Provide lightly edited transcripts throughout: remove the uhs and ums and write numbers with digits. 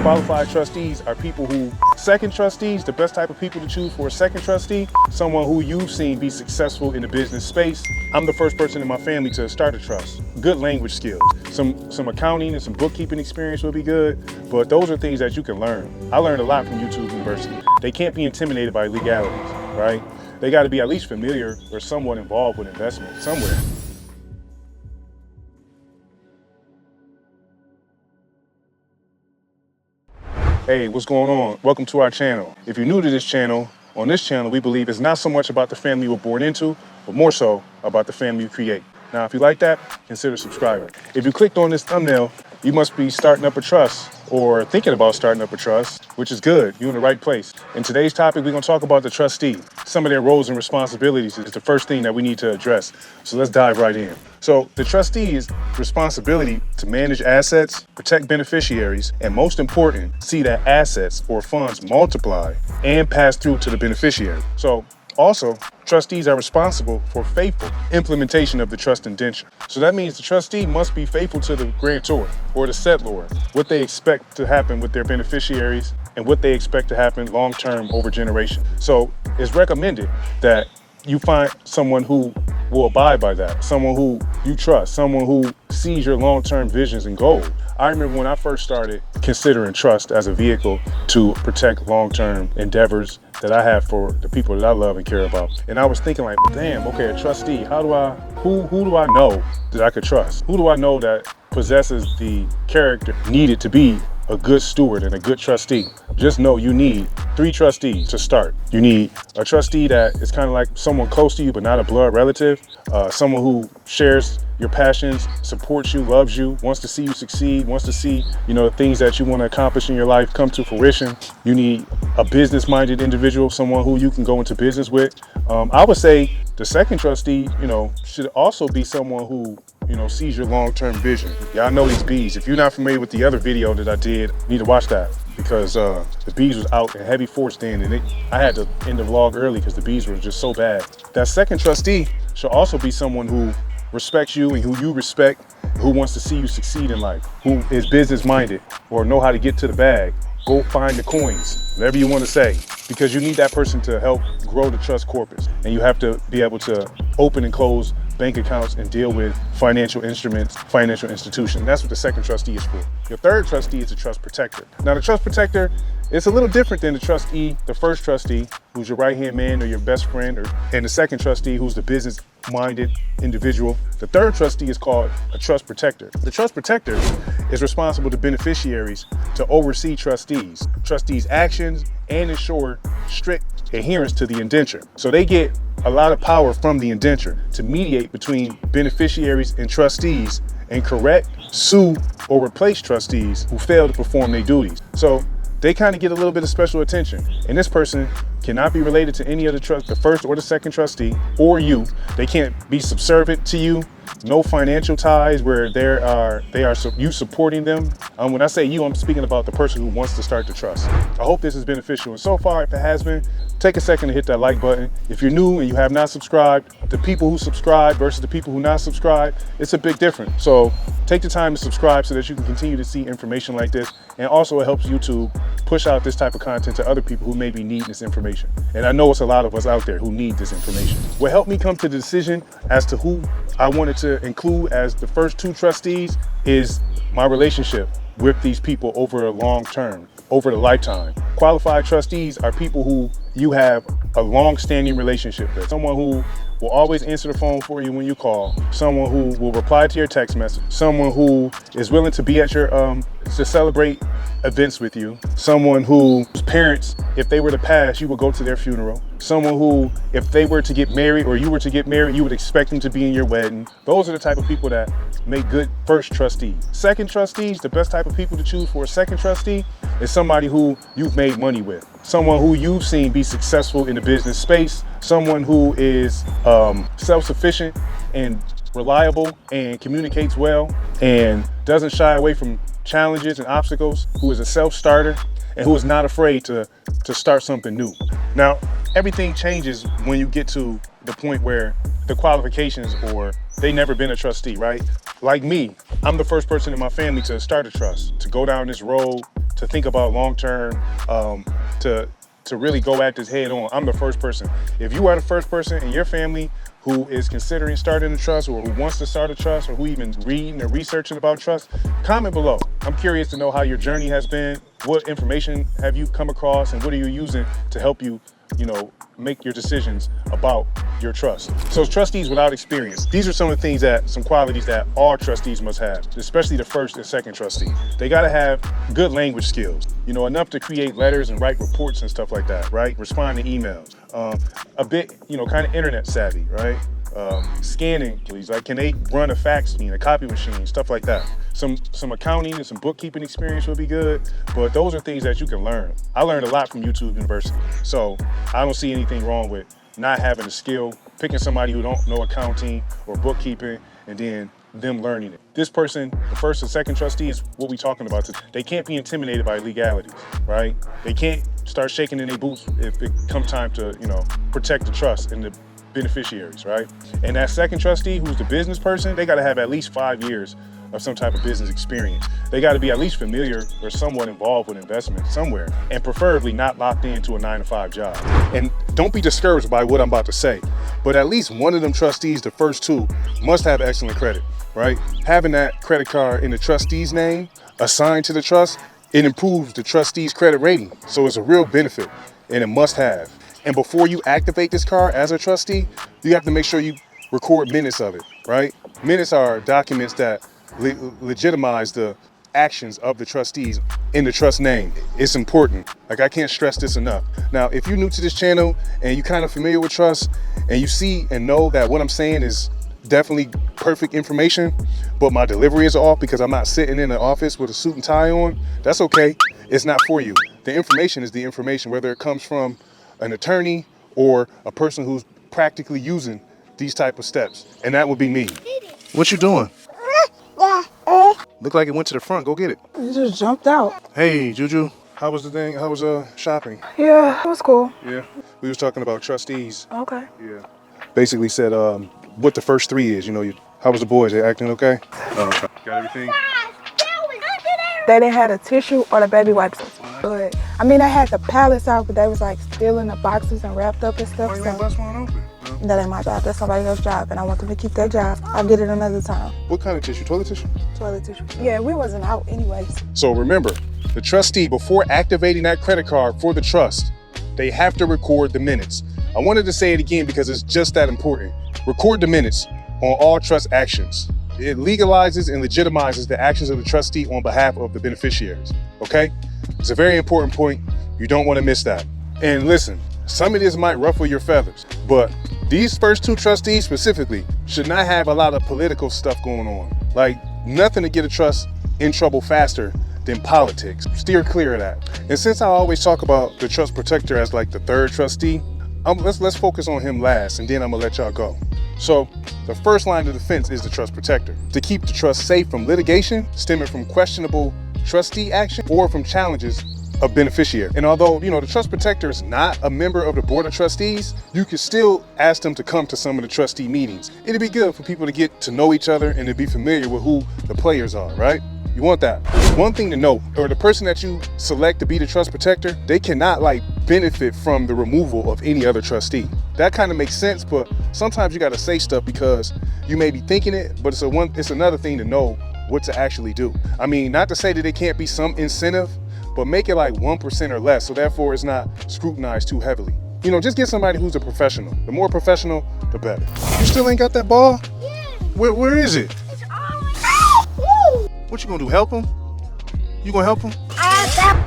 Qualified trustees are people who, second trustees, the best type of people to choose for a second trustee, someone who you've seen be successful in the business space. I'm the first person in my family to start a trust. Good language skills, some accounting and some bookkeeping experience will be good, but those are things that you can learn. I learned a lot from YouTube University. They can't be intimidated by legalities, right? They got to be at least familiar or somewhat involved with investment somewhere. Hey, what's going on? Welcome to our channel. If you're new to this channel, on this channel, we believe it's not so much about the family you were born into, but more so about the family you create. Now, if you like that, consider subscribing. If you clicked on this thumbnail, you must be starting up a trust or thinking about starting up a trust, which is good. You're in the right place. In today's topic, we're going to talk about the trustee. Some of their roles and responsibilities is the first thing that we need to address. So let's dive right in. So the trustee's responsibility to manage assets, protect beneficiaries, and most important, see that assets or funds multiply and pass through to the beneficiary. So also, trustees are responsible for faithful implementation of the trust indenture. So that means the trustee must be faithful to the grantor or the settlor, what they expect to happen with their beneficiaries and what they expect to happen long-term over generations. So it's recommended that you find someone who will abide by that, someone who you trust, someone who sees your long-term visions and goals. I remember when I first started considering trust as a vehicle to protect long-term endeavors that I have for the people that I love and care about. And I was thinking like, damn, okay, a trustee, who do I know that I could trust? Who do I know that possesses the character needed to be a good steward and a good trustee? Just know you need 3 trustees to start. You need a trustee that is kind of like someone close to you, but not a blood relative, someone who shares your passions, supports you, loves you, wants to see you succeed, wants to see, the things that you want to accomplish in your life come to fruition. You need a business-minded individual, someone who you can go into business with. I would say the second trustee, should also be someone who sees your long-term vision. Y'all know these bees. If you're not familiar with the other video that I did, you need to watch that because the bees was out in heavy force then, and I had to end the vlog early because the bees were just so bad. That second trustee should also be someone who respects you and who you respect, who wants to see you succeed in life, who is business-minded or know how to get to the bag, go find the coins, whatever you want to say, because you need that person to help grow the trust corpus. And you have to be able to open and close bank accounts and deal with financial instruments, financial institutions. That's what the second trustee is for. Your third trustee is a trust protector. Now the trust protector, it's a little different than the trustee, the first trustee, who's your right-hand man or your best friend, and the second trustee, who's the business-minded individual. The third trustee is called a trust protector. The trust protector is responsible to beneficiaries to oversee trustees' actions and ensure strict adherence to the indenture. So they get a lot of power from the indenture to mediate between beneficiaries and trustees and correct, sue, or replace trustees who fail to perform their duties. So they kind of get a little bit of special attention. And this person cannot be related to any of the first or the second trustee or you. They can't be subservient to you. No financial ties where you supporting them. When I say you, I'm speaking about the person who wants to start the trust. I hope this is beneficial. And so far, if it has been, take a second to hit that like button. If you're new and you have not subscribed, the people who subscribe versus the people who not subscribe, it's a big difference. So take the time to subscribe so that you can continue to see information like this. And also it helps YouTube push out this type of content to other people who may be needing this information. And I know it's a lot of us out there who need this information. What helped me come to the decision as to who I wanted to include as the first 2 trustees is my relationship with these people over a long term, over the lifetime. Qualified trustees are people who you have a long-standing relationship with. Someone who will always answer the phone for you when you call, someone who will reply to your text message, someone who is willing to be at your to celebrate events with you, someone whose parents, if they were to pass, you would go to their funeral, someone who, if they were to get married or you were to get married, you would expect them to be in your wedding. Those are the type of people that make good first trustees. Second trustees, the best type of people to choose for a second trustee is somebody who you've made money with, someone who you've seen be successful in the business space, someone who is self-sufficient and reliable and communicates well and doesn't shy away from challenges and obstacles, who is a self-starter and who is not afraid to start something new. Now, everything changes when you get to the point where the qualifications or they never been a trustee, right? Like me, I'm the first person in my family to start a trust, to go down this road to think about long-term, to really go at this head on. I'm the first person. If you are the first person in your family who is considering starting a trust, or who wants to start a trust, or who even reading and researching about trust, comment below. I'm curious to know how your journey has been. What information have you come across, and what are you using to help you, make your decisions about your trust? So trustees without experience, these are some qualities that all trustees must have, especially the first and second trustee. They gotta have good language skills, enough to create letters and write reports and stuff like that, right? Respond to emails. A bit, kind of internet savvy, right? Scanning, please. Like, can they run a fax machine, a copy machine, stuff like that? Some accounting and some bookkeeping experience would be good, but those are things that you can learn. I learned a lot from YouTube University, so I don't see anything wrong with not having a skill, picking somebody who don't know accounting or bookkeeping, and then them learning it. This person, the first and second trustee, is what we're talking about. They can't be intimidated by legalities, right? They can't start shaking in their boots if it comes time to, protect the trust and the beneficiaries, right? And that second trustee, who's the business person, they gotta have at least 5 years of some type of business experience. They gotta be at least familiar or somewhat involved with investments somewhere, and preferably not locked into a 9-to-5 job. And don't be discouraged by what I'm about to say, but at least one of them trustees, the first two, must have excellent credit, right? Having that credit card in the trustee's name assigned to the trust, it improves the trustee's credit rating. So it's a real benefit and a must have. And before you activate this card as a trustee, you have to make sure you record minutes of it, right? Minutes are documents that legitimize the actions of the trustees in the trust name. It's important. Like, I can't stress this enough. Now, if you're new to this channel and you're kind of familiar with trust, and you see and know that what I'm saying is definitely perfect information, but my delivery is off because I'm not sitting in the office with a suit and tie on, that's okay. It's not for you. The information is the information, whether it comes from an attorney or a person who's practically using these type of steps, and that would be me. What you doing? Look like it went to the front. Go get it. It just jumped out. Hey, Juju. How was the thing? How was shopping? Yeah, it was cool. Yeah. We was talking about trustees. Okay. Yeah. Basically said what the first three is. How was the boys? They acting okay? Got everything? They didn't have a tissue or the baby wipes. But I mean, I had the pallets out, but they was like still in the boxes and wrapped up and stuff. Why you ain't bust one open? No. That ain't my job. That's somebody else's job, and I want them to keep their job. I'll get it another time. What kind of tissue? Toilet tissue? Toilet tissue. Yeah, we wasn't out anyways. So remember, the trustee, before activating that credit card for the trust, they have to record the minutes. I wanted to say it again because it's just that important. Record the minutes on all trust actions. It legalizes and legitimizes the actions of the trustee on behalf of the beneficiaries, okay? It's a very important point. You don't want to miss that. And listen, some of this might ruffle your feathers, but these first two trustees specifically should not have a lot of political stuff going on. Like, nothing to get a trust in trouble faster than politics. Steer clear of that. And since I always talk about the trust protector as like the third trustee, let's focus on him last, and then I'm gonna let y'all go. So the first line of defense is the trust protector, to keep the trust safe from litigation stemming from questionable trustee action or from challenges of beneficiary. And although, the trust protector is not a member of the board of trustees, you can still ask them to come to some of the trustee meetings. It'd be good for people to get to know each other and to be familiar with who the players are, right? You want that. One thing to note, or the person that you select to be the trust protector, they cannot benefit from the removal of any other trustee. That kind of makes sense, but sometimes you gotta say stuff because you may be thinking it, but it's another thing to know what to actually do. I mean, not to say that there can't be some incentive, but make it like 1% or less, so therefore it's not scrutinized too heavily. Just get somebody who's a professional. The more professional, the better. You still ain't got that ball? Yeah. Where is it? What you gonna do, help him? You gonna help him?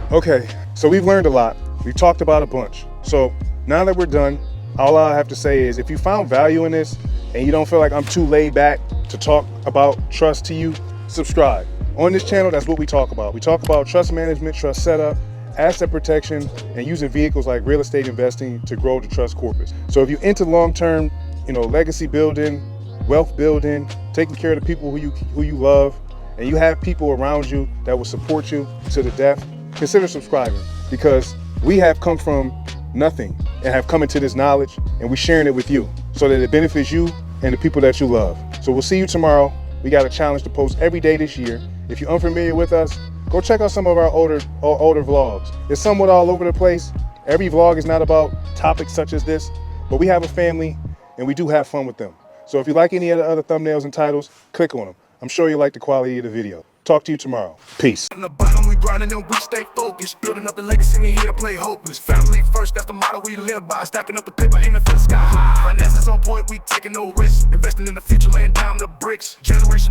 Okay, so we've learned a lot. We've talked about a bunch. So now that we're done, all I have to say is if you found value in this and you don't feel like I'm too laid back to talk about trust to you, subscribe. On this channel, that's what we talk about. We talk about trust management, trust setup, asset protection, and using vehicles like real estate investing to grow the trust corpus. So if you're into long-term, legacy building, wealth building, taking care of the people who you love, and you have people around you that will support you to the death, consider subscribing, because we have come from nothing and have come into this knowledge, and we're sharing it with you so that it benefits you and the people that you love. So we'll see you tomorrow. We got a challenge to post every day this year. If you're unfamiliar with us, go check out some of our older vlogs. It's somewhat all over the place. Every vlog is not about topics such as this, but we have a family and we do have fun with them. So if you like any of the other thumbnails and titles, click on them. I'm sure you'll like the quality of the video. Talk to you tomorrow. Peace. On the bottom, we grinding and we stay focused. Building up the legacy, we here to play hopeless. Family first, that's the motto we live by. Stacking up the paper, aiming for the sky high. Finances on point, we taking no risks. Investing in the future, laying down the bricks. Generation